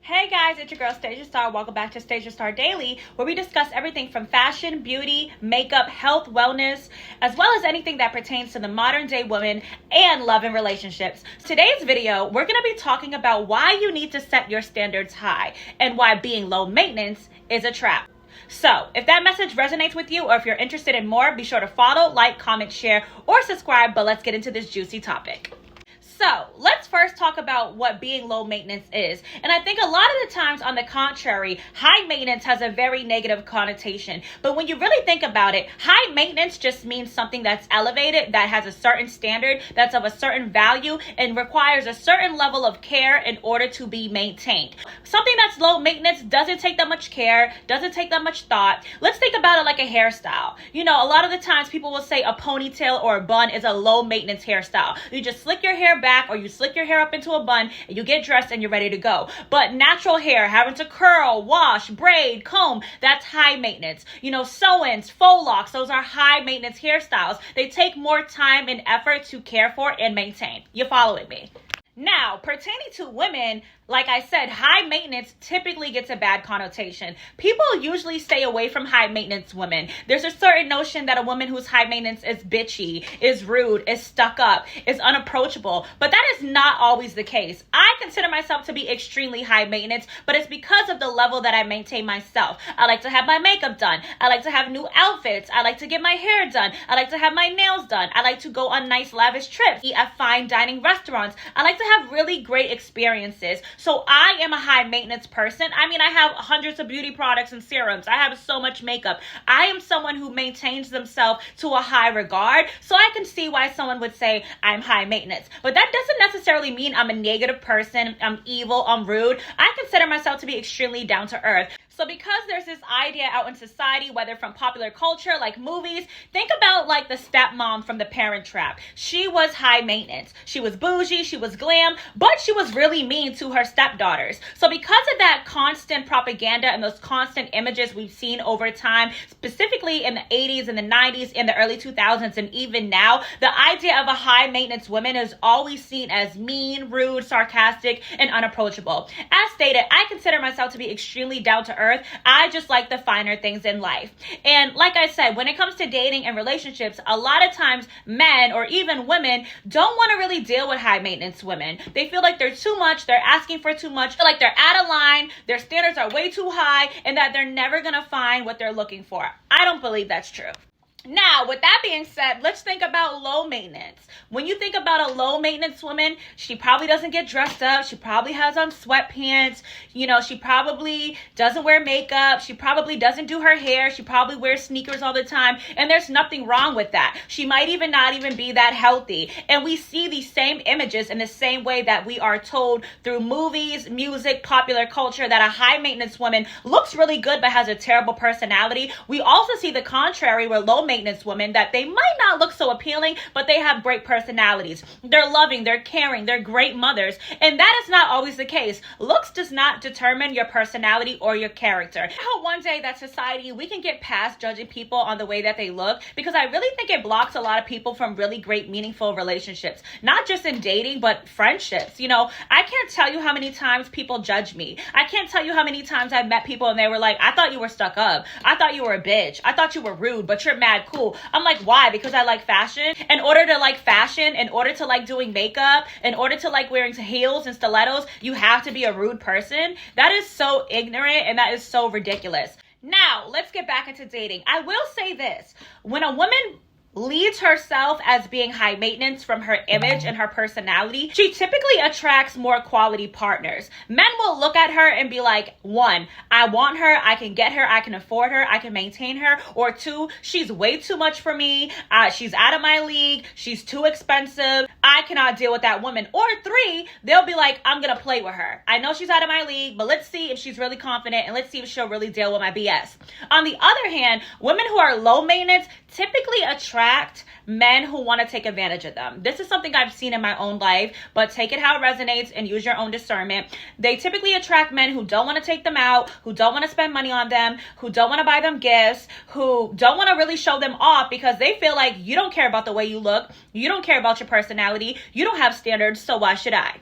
Hey guys, it's your girl Stasia Star. Welcome back to Stasia Star Daily, where we discuss everything from fashion, beauty, makeup, health, wellness, as well as anything that pertains to the modern day woman and love and relationships. Today's video, we're going to be talking about why you need to set your standards high and why being low maintenance is a trap. So, if that message resonates with you or if you're interested in more, be sure to follow, like, comment, share, or subscribe, but let's get into this juicy topic. So let's first talk about what being low maintenance is. And I think a lot of the times, on the contrary, high maintenance has a very negative connotation. But when you really think about it, high maintenance just means something that's elevated, that has a certain standard, that's of a certain value, and requires a certain level of care in order to be maintained. Something that's low maintenance doesn't take that much care, doesn't take that much thought. Let's think about it like a hairstyle. You know, a lot of the times people will say a ponytail or a bun is a low maintenance hairstyle. You just slick your hair back, or you slick your hair up into a bun and you get dressed and you're ready to go. But natural hair, having to curl, wash, braid, comb, that's high maintenance. You know, sew-ins, faux locks, those are high maintenance hairstyles. They take more time and effort to care for and maintain. You following me? Now, pertaining to women, like I said, high maintenance typically gets a bad connotation. People usually stay away from high maintenance women. There's a certain notion that a woman who's high maintenance is bitchy, is rude, is stuck up, is unapproachable. But that is not always the case. I consider myself to be extremely high maintenance, but it's because of the level that I maintain myself. I like to have my makeup done. I like to have new outfits. I like to get my hair done. I like to have my nails done. I like to go on nice lavish trips, eat at fine dining restaurants. I like to have really great experiences. So I am a high maintenance person. I mean, I have hundreds of beauty products and serums. I have so much makeup. I am someone who maintains themselves to a high regard. So I can see why someone would say I'm high maintenance. But that doesn't necessarily mean I'm a negative person. I'm evil. I'm rude. I consider myself to be extremely down to earth. So because there's this idea out in society, whether from popular culture, like movies, think about like the stepmom from The Parent Trap. She was high maintenance. She was bougie, she was glam, but she was really mean to her stepdaughters. So because of that constant propaganda and those constant images we've seen over time, specifically in the 80s and the 90s, in the early 2000s, and even now, the idea of a high maintenance woman is always seen as mean, rude, sarcastic, and unapproachable. As stated, I consider myself to be extremely down to earth. I just like the finer things in life. And like I said, when it comes to dating and relationships, a lot of times men or even women don't want to really deal with high maintenance women. They feel like they're too much, they're asking for too much, feel like they're out of line, their standards are way too high, and that they're never going to find what they're looking for. I don't believe that's true. Now, with that being said, let's think about low maintenance. When you think about a low maintenance woman, she probably doesn't get dressed up. She probably has on sweatpants. You know, she probably doesn't wear makeup. She probably doesn't do her hair. She probably wears sneakers all the time. And there's nothing wrong with that. She might even not even be that healthy. And we see these same images in the same way that we are told through movies, music, popular culture, that a high maintenance woman looks really good but has a terrible personality. We also see the contrary, where low maintenance women, that they might not look so appealing, but they have great personalities. They're loving, they're caring, they're great mothers. And that is not always the case. Looks does not determine your personality or your character. I hope one day that society, we can get past judging people on the way that they look, because I really think it blocks a lot of people from really great, meaningful relationships. Not just in dating, but friendships. You know, I can't tell you how many times people judge me. I can't tell you how many times I've met people and they were like, I thought you were stuck up. I thought you were a bitch. I thought you were rude, but you're mad cool. I'm like, why? Because I like fashion. In order to like fashion, in order to like doing makeup, in order to like wearing heels and stilettos, you have to be a rude person. That is so ignorant and that is so ridiculous. Now, let's get back into dating. I will say this. When a woman leads herself as being high maintenance from her image and her personality, she typically attracts more quality partners. Men will look at her and be like, one, I want her, I can get her, I can afford her, I can maintain her. Or two, she's way too much for me, she's out of my league, she's too expensive, I cannot deal with that woman. Or three, they'll be like, I'm gonna play with her. I know she's out of my league, but let's see if she's really confident and let's see if she'll really deal with my BS. On the other hand, women who are low maintenance typically attract men who want to take advantage of them. This is something I've seen in my own life, but take it how it resonates and use your own discernment. They typically attract men who don't want to take them out, who don't want to spend money on them, who don't want to buy them gifts, who don't want to really show them off because they feel like you don't care about the way you look, you don't care about your personality, you don't have standards, so why should I?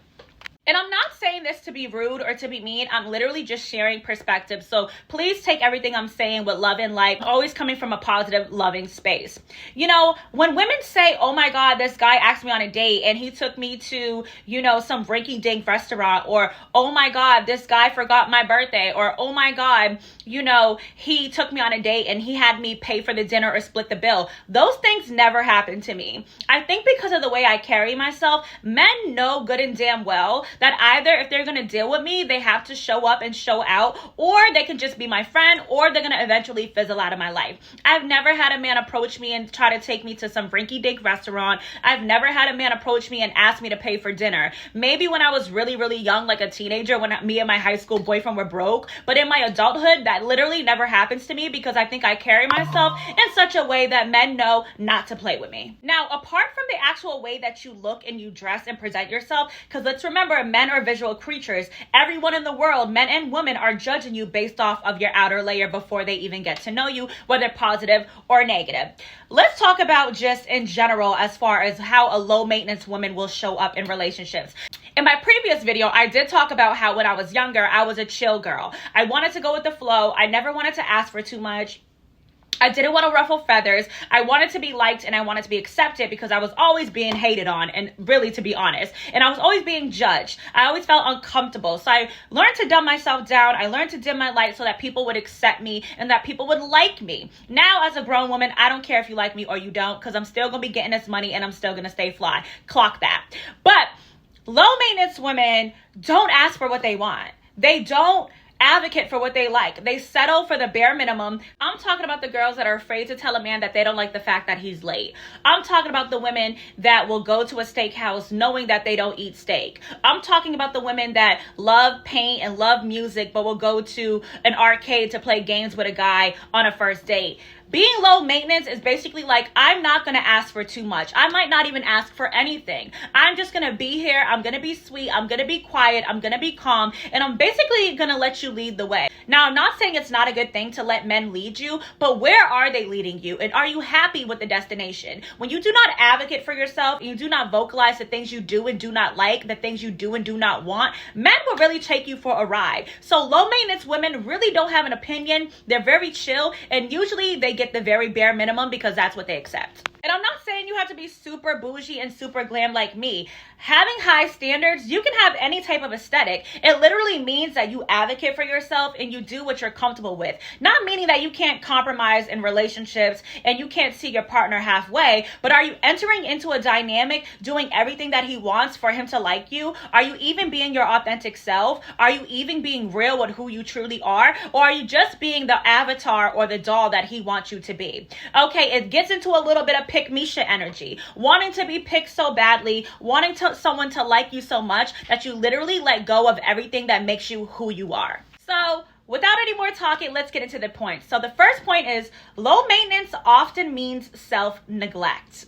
And I'm not saying this to be rude or to be mean. I'm literally just sharing perspective. So please take everything I'm saying with love and light, always coming from a positive, loving space. You know, when women say, oh my God, this guy asked me on a date and he took me to, you know, some rinky-dink restaurant, or oh my God, this guy forgot my birthday, or oh my God, you know, he took me on a date and he had me pay for the dinner or split the bill. Those things never happen to me. I think because of the way I carry myself, men know good and damn well that either if they're going to deal with me, they have to show up and show out, or they can just be my friend, or they're going to eventually fizzle out of my life. I've never had a man approach me and try to take me to some rinky-dink restaurant. I've never had a man approach me and ask me to pay for dinner. Maybe when I was really, really young, like a teenager, when me and my high school boyfriend were broke, but in my adulthood, that literally never happens to me because I think I carry myself in such a way that men know not to play with me. Now, apart from the actual way that you look and you dress and present yourself, because let's remember, men are visual creatures. Everyone in the world, men and women, are judging you based off of your outer layer before they even get to know you, whether positive or negative. Let's talk about just in general as far as how a low maintenance woman will show up in relationships. In my previous video, I did talk about how when I was younger, I was a chill girl. I wanted to go with the flow. I never wanted to ask for too much. I didn't want to ruffle feathers. I wanted to be liked and I wanted to be accepted because I was always being hated on, and really, to be honest, and I was always being judged. I always felt uncomfortable. So I learned to dumb myself down. I learned to dim my light so that people would accept me and that people would like me. Now, as a grown woman, I don't care if you like me or you don't, because I'm still going to be getting this money and I'm still going to stay fly. Clock that. But low maintenance women don't ask for what they want. They don't advocate for what they like. They settle for the bare minimum. I'm talking about the girls that are afraid to tell a man that they don't like the fact that he's late. I'm talking about the women that will go to a steakhouse knowing that they don't eat steak. I'm talking about the women that love paint and love music but will go to an arcade to play games with a guy on a first date. Being low maintenance is basically like, I'm not going to ask for too much. I might not even ask for anything. I'm just going to be here. I'm going to be sweet. I'm going to be quiet. I'm going to be calm. And I'm basically going to let you lead the way. Now, I'm not saying it's not a good thing to let men lead you, but where are they leading you? And are you happy with the destination? When you do not advocate for yourself, and you do not vocalize the things you do and do not like, the things you do and do not want, men will really take you for a ride. So low maintenance women really don't have an opinion. They're very chill, and usually they get the very bare minimum because that's what they accept. And I'm not saying you have to be super bougie and super glam like me. Having high standards, you can have any type of aesthetic. It literally means that you advocate for yourself and you do what you're comfortable with. Not meaning that you can't compromise in relationships and you can't see your partner halfway, but are you entering into a dynamic doing everything that he wants for him to like you? Are you even being your authentic self? Are you even being real with who you truly are? Or are you just being the avatar or the doll that he wants you to be? Okay, it gets into a little bit of pick-me-shit energy. Wanting to be picked so badly, wanting someone to like you so much that you literally let go of everything that makes you who you are. So without any more talking, let's get into the point. So the first point is low maintenance often means self-neglect.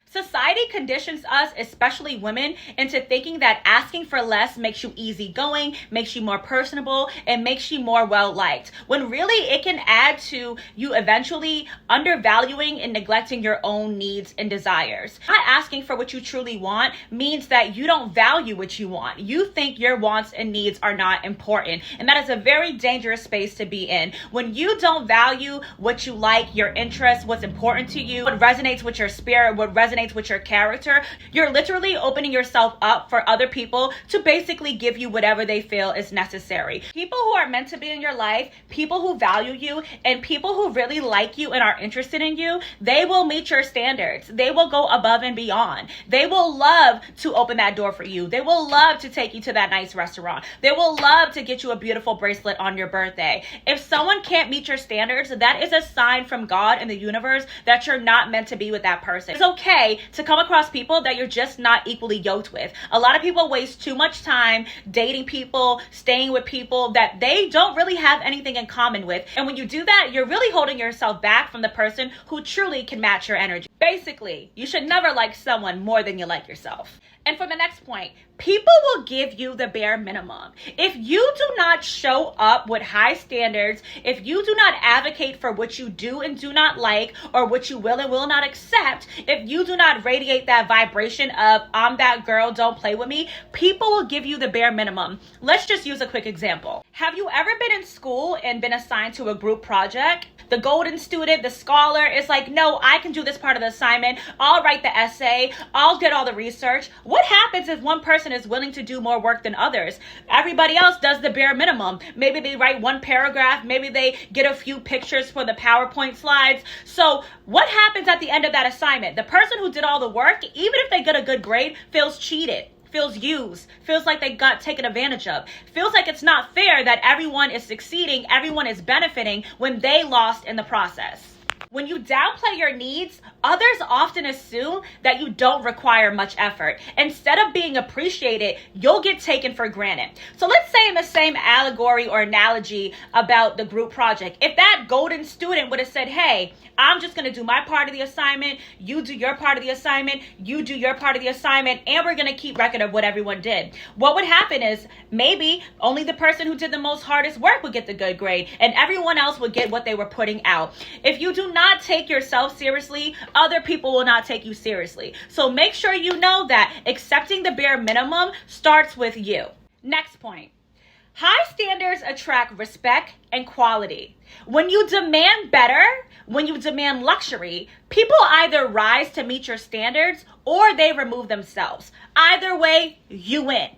Society conditions us, especially women, into thinking that asking for less makes you easygoing, makes you more personable, and makes you more well-liked. When really it can add to you eventually undervaluing and neglecting your own needs and desires. Not asking for what you truly want means that you don't value what you want. You think your wants and needs are not important. And that is a very dangerous space to be in. When you don't value what you like, your interests, what's important to you, what resonates with your spirit, what resonates with your character, you're literally opening yourself up for other people to basically give you whatever they feel is necessary. People who are meant to be in your life, people who value you, and people who really like you and are interested in you, they will meet your standards. They will go above and beyond. They will love to open that door for you. They will love to take you to that nice restaurant. They will love to get you a beautiful bracelet on your birthday. If someone can't meet your standards, that is a sign from God and the universe that you're not meant to be with that person. It's okay to come across people that you're just not equally yoked with. A lot of people waste too much time dating people, staying with people that they don't really have anything in common with. And when you do that, you're really holding yourself back from the person who truly can match your energy. Basically, you should never like someone more than you like yourself. And for the next point, people will give you the bare minimum. If you do not show up with high standards, if you do not advocate for what you do and do not like, or what you will and will not accept, if you do not radiate that vibration of, I'm that girl, don't play with me, people will give you the bare minimum. Let's just use a quick example. Have you ever been in school and been assigned to a group project? The golden student, the scholar is like, no, I can do this part of the assignment. I'll write the essay. I'll get all the research. What happens if one person is willing to do more work than others? Everybody else does the bare minimum. Maybe they write one paragraph. Maybe they get a few pictures for the PowerPoint slides. So what happens at the end of that assignment? The person who did all the work, even if they get a good grade, feels cheated, feels used, feels like they got taken advantage of, feels like it's not fair that everyone is succeeding, everyone is benefiting when they lost in the process. When you downplay your needs, others often assume that you don't require much effort. Instead of being appreciated, you'll get taken for granted. So let's say in the same allegory or analogy about the group project, if that golden student would have said, hey, I'm just going to do my part of the assignment, you do your part of the assignment, you do your part of the assignment, and we're going to keep record of what everyone did. What would happen is maybe only the person who did the most hardest work would get the good grade, and everyone else would get what they were putting out. If you do not take yourself seriously, other people will not take you seriously. So make sure you know that accepting the bare minimum starts with you. Next point. High standards attract respect and quality. When you demand better, when you demand luxury, people either rise to meet your standards or they remove themselves. Either way, you win.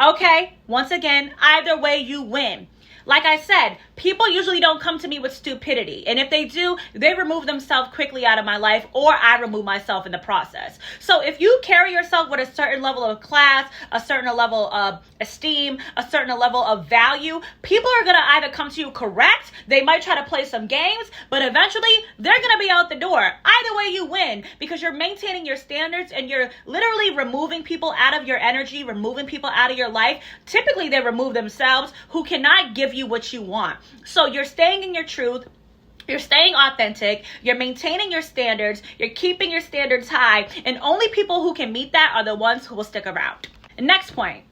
Okay, once again, either way, you win. Like I said, people usually don't come to me with stupidity. And if they do, they remove themselves quickly out of my life, or I remove myself in the process. So if you carry yourself with a certain level of class, a certain level of esteem, a certain level of value, people are going to either come to you correct, they might try to play some games, but eventually they're going to be out the door. Either way, you win, because you're maintaining your standards and you're literally removing people out of your energy, removing people out of your life. Typically, they remove themselves, who cannot give you what you want. So you're staying in your truth. You're staying authentic, you're maintaining your standards, you're keeping your standards high, and only people who can meet that are the ones who will stick around. Next point,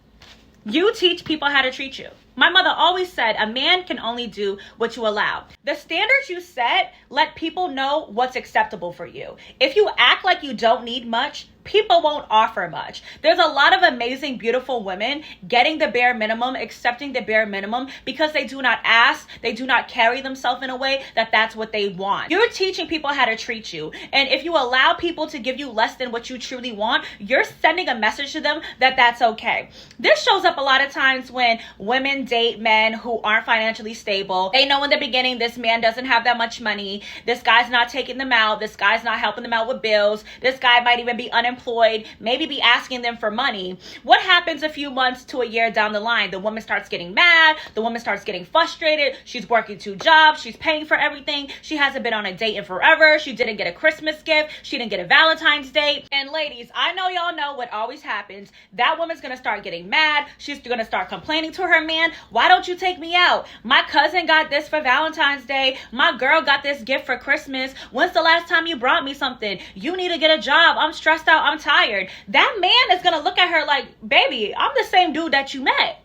you teach people how to treat you. My mother always said a man can only do what you allow. The standards you set let people know what's acceptable for you. If you act like you don't need much, people won't offer much. There's a lot of amazing, beautiful women getting the bare minimum, accepting the bare minimum because they do not ask, they do not carry themselves in a way that that's what they want. You're teaching people how to treat you. And if you allow people to give you less than what you truly want, you're sending a message to them that that's okay. This shows up a lot of times when women date men who aren't financially stable. They know in the beginning this man doesn't have that much money. This guy's not taking them out. This guy's not helping them out with bills. This guy might even be unemployed, maybe be asking them for money. What happens a few months to a year down the line? The woman starts getting mad. The woman starts getting frustrated. She's working 2 jobs. She's paying for everything. She hasn't been on a date in forever. She didn't get a Christmas gift. She didn't get a Valentine's Day. And ladies, I know y'all know what always happens. That woman's going to start getting mad. She's going to start complaining to her man. Why don't you take me out? My cousin got this for Valentine's Day. My girl got this gift for Christmas. When's the last time you brought me something? You need to get a job. I'm stressed out. I'm tired. That man is going to look at her like, baby, I'm the same dude that you met.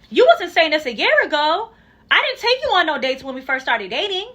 You wasn't saying this a year ago. I didn't take you on no dates when we first started dating.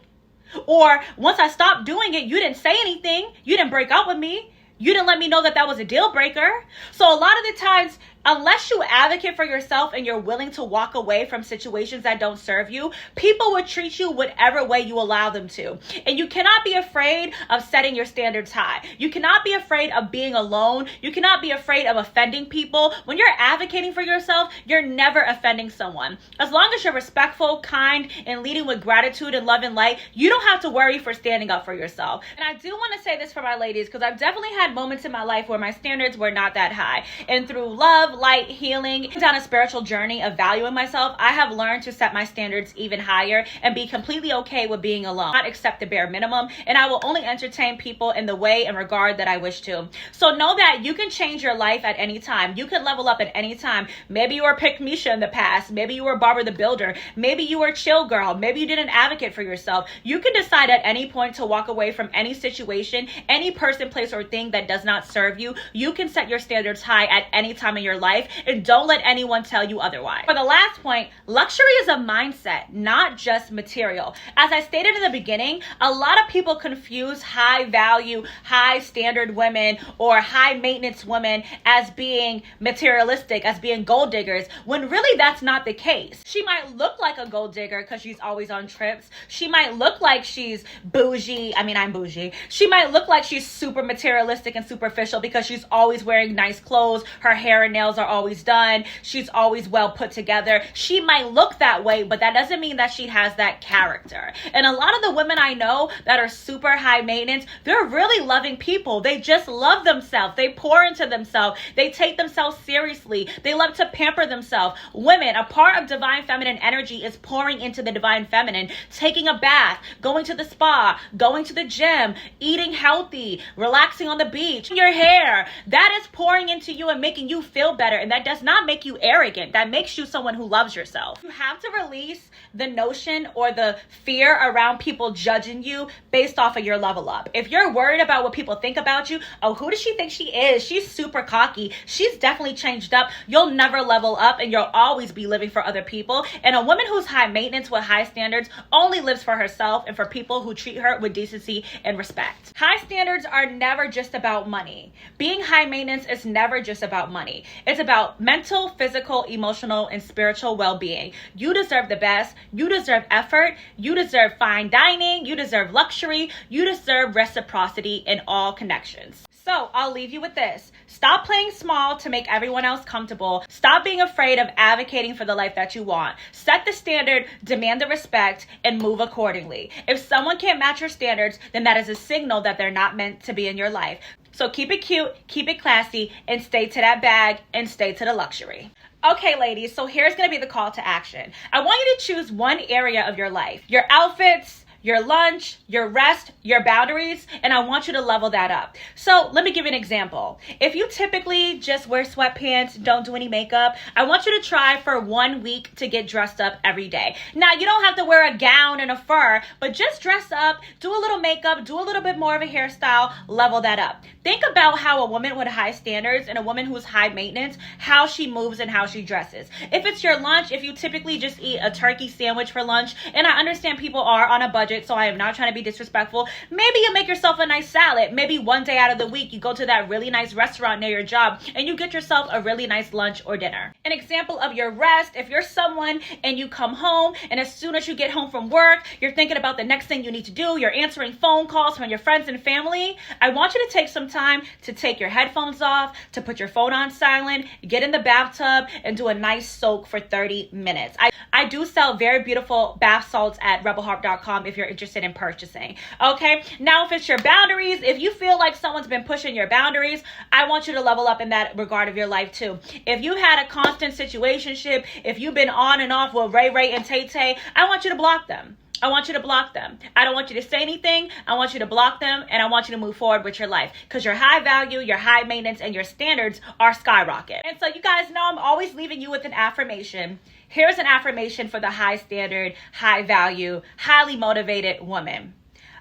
Or once I stopped doing it, you didn't say anything. You didn't break up with me. You didn't let me know that that was a deal breaker. So a lot of the times, unless you advocate for yourself and you're willing to walk away from situations that don't serve you, people will treat you whatever way you allow them to. And you cannot be afraid of setting your standards high. You cannot be afraid of being alone. You cannot be afraid of offending people. When you're advocating for yourself, you're never offending someone. As long as you're respectful, kind, and leading with gratitude and love and light, you don't have to worry for standing up for yourself. And I do want to say this for my ladies, because I've definitely had moments in my life where my standards were not that high. And through love, light, healing, down a spiritual journey of valuing myself, I have learned to set my standards even higher and be completely okay with being alone. Not accept the bare minimum, and I will only entertain people in the way and regard that I wish to. So know that you can change your life at any time. You can level up at any time. Maybe you were Pick Misha in the past. Maybe you were Barbara the Builder. Maybe you were Chill Girl. Maybe you didn't advocate for yourself. You can decide at any point to walk away from any situation, any person, place, or thing that does not serve you. You can set your standards high at any time in your life, and don't let anyone tell you otherwise. For the last point, luxury is a mindset, not just material. As I stated in the beginning, a lot of people confuse high value, high standard women or high maintenance women as being materialistic, as being gold diggers, when really that's not the case. She might look like a gold digger because she's always on trips. She might look like she's bougie. I mean, I'm bougie. She might look like she's super materialistic and superficial because she's always wearing nice clothes. Her hair and nails are always done. She's always well put together. She might look that way, but that doesn't mean that she has that character. And a lot of the women I know that are super high maintenance, they're really loving people. They just love themselves. They pour into themselves. They take themselves seriously. They love to pamper themselves. Women, a part of divine feminine energy is pouring into the divine feminine, taking a bath, going to the spa, going to the gym, eating healthy, relaxing on the beach, your hair. That is pouring into you and making you feel better. And that does not make you arrogant. That makes you someone who loves yourself. You have to release the notion or the fear around people judging you based off of your level up. If you're worried about what people think about you, oh, who does she think she is? She's super cocky. She's definitely changed up. You'll never level up, and you'll always be living for other people. And a woman who's high maintenance with high standards only lives for herself and for people who treat her with decency and respect. High standards are never just about money. Being high maintenance is never just about money. It's about mental, physical, emotional, and spiritual well-being. You deserve the best. You deserve effort. You deserve fine dining. You deserve luxury. You deserve reciprocity in all connections. So I'll leave you with this. Stop playing small to make everyone else comfortable. Stop being afraid of advocating for the life that you want. Set the standard, demand the respect, and move accordingly. If someone can't match your standards, then that is a signal that they're not meant to be in your life. So keep it cute, keep it classy, and stay to that bag and stay to the luxury. Okay, ladies, so here's going to be the call to action. I want you to choose one area of your life, your outfits, your lunch, your rest, your boundaries, and I want you to level that up. So let me give you an example. If you typically just wear sweatpants, don't do any makeup, I want you to try for 1 week to get dressed up every day. Now, you don't have to wear a gown and a fur, but just dress up, do a little makeup, do a little bit more of a hairstyle, level that up. Think about how a woman with high standards and a woman who's high maintenance, how she moves and how she dresses. If it's your lunch, if you typically just eat a turkey sandwich for lunch, and I understand people are on a budget, so I am not trying to be disrespectful. Maybe you make yourself a nice salad. Maybe one day out of the week, you go to that really nice restaurant near your job and you get yourself a really nice lunch or dinner. An example of your rest, if you're someone and you come home and as soon as you get home from work, you're thinking about the next thing you need to do, you're answering phone calls from your friends and family, I want you to take some time to take your headphones off, to put your phone on silent, get in the bathtub and do a nice soak for 30 minutes. I do sell very beautiful bath salts at rebelheart.com if you're interested in purchasing. Okay, now if it's your boundaries, if you feel like someone's been pushing your boundaries, I want you to level up in that regard of your life too. If you've had a constant situationship, if you've been on and off with Ray and Tay Tay, I want you to block them. I want you to block them. I don't want you to say anything. I want you to block them, and I want you to move forward with your life because your high value, your high maintenance, and your standards are skyrocket. And so you guys know I'm always leaving you with an affirmation. Here's an affirmation for the high standard, high value, highly motivated woman.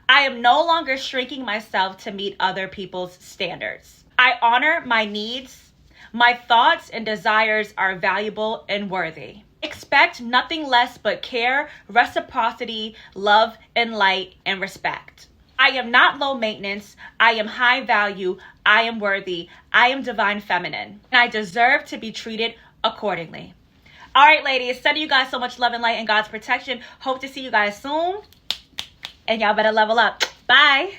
I am no longer shrinking myself to meet other people's standards. I honor my needs. My thoughts and desires are valuable and worthy. Expect nothing less but care, reciprocity, love, and light, and respect. I am not low maintenance. I am high value. I am worthy. I am divine feminine. And I deserve to be treated accordingly. All right, ladies, sending you guys so much love and light and God's protection. Hope to see you guys soon. And y'all better level up. Bye.